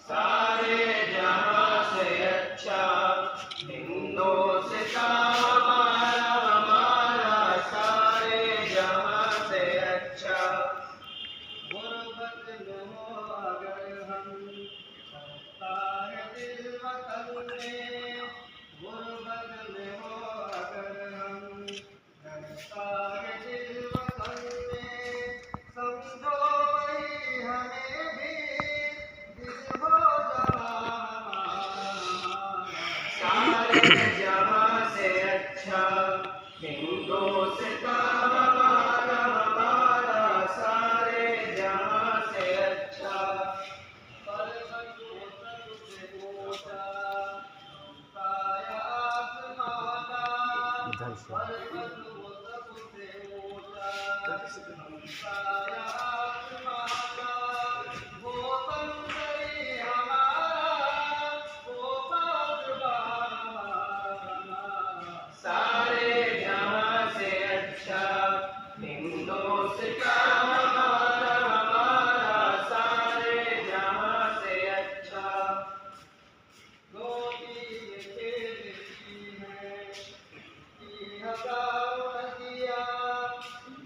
सारे जहां से अच्छा हिंदुस्तान हमारा हमारा सारे जहां से अच्छा। गुर्बत में हो अगर हम करता है दिल वतन में, गुर्बत में हो अगर हम करता है दिल वतन में, समझो वही हमें भी दिल हो जहां सारे जहां से अच्छा हिंदुस्तान हमारा हमारा सारे जहां से अच्छा। पर्वत वो सबसे ऊंचा साया आसमाना, पर्वत वो सबसे ऊंचा साया आसमाना, वो बंदरी हमारा वो बागबान हमारा सारे जहां से अच्छा हिंदुस्तान हमारा हमारा सारे जहां से अच्छा। गोदी में खेलती है की हजारों नदियाँ,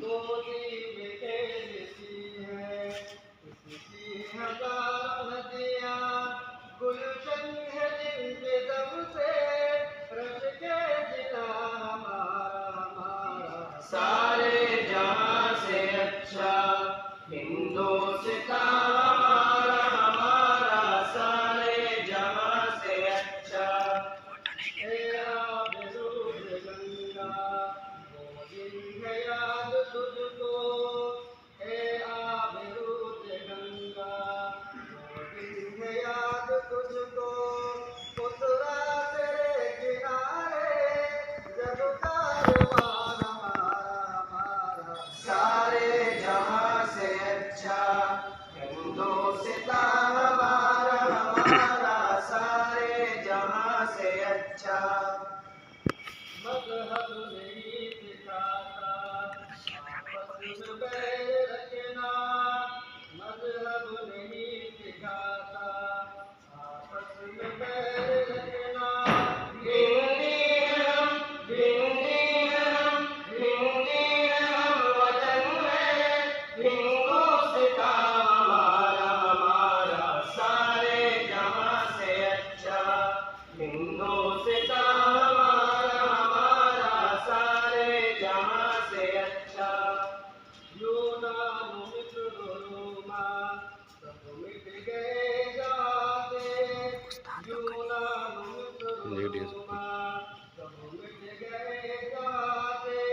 गोदी में खेलती है इसकी हजारों नदियाँ, गुलशन है जिनके दम से रश के जिला हमारा हमारा सारे जहां से अच्छा हिंदुस्तान हमारा हमारा सारे जहां से अच्छा। आबरूद गंगा वो दिन है याद तुझको, आबरूद गंगा वो दिन है याद तुझको, उतरा तेरे किनारे जब कारवां हमारा हमारा सारे जहां से अच्छा हिंदुस्तान हमारा हमारा सारे जहां से अच्छा। मजहब नहीं सिखाता आपस में बैर रखना, मजहब नहीं सिखाता आपस में बैर रखना, हिंदी हम हिंदी हम हिंदी हम वतन है हिंदुस्तान हमारा हमारा सारे जहां से अच्छा हिंदुस्तान हमारा हमारा सारे जहां से अच्छा। यूनान मिस्र रोमा सब मिट गए जाते, यूनान मिस्र रोमा सब मिट गए जाते,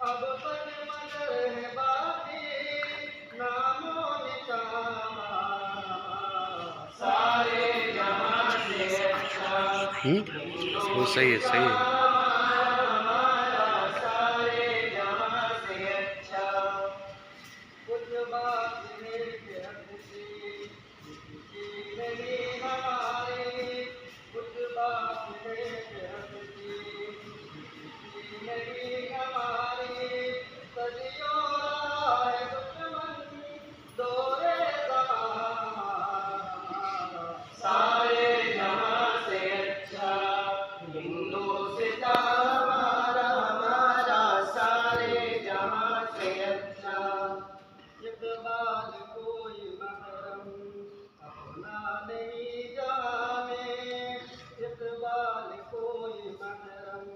अब तक मगर है बाकी नामो निशान सारे जहां से अच्छा वो सही है, सही है। हमारा सारे जहां से अच्छा। कुछ बात है कि हंसी किसी नहीं हमारी, कुछ बात है कि हंसी किसी नहीं हमारी, सदियों रहा है दुश्मन दौरे ज़माना सारे जहां से अच्छा हिंदुस्तान हमारा हमारा सारे जहां से अच्छा। इक़बाल कोई महरम अपना नहीं जाने, इक़बाल कोई महरम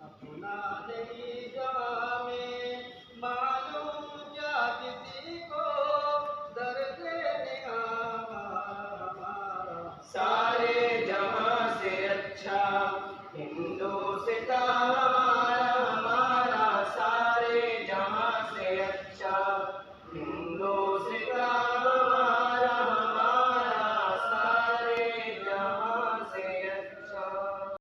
अपना नहीं जाने, मालूम क्या किसी को दर्द निगाह हमारा सारे जहां से अच्छा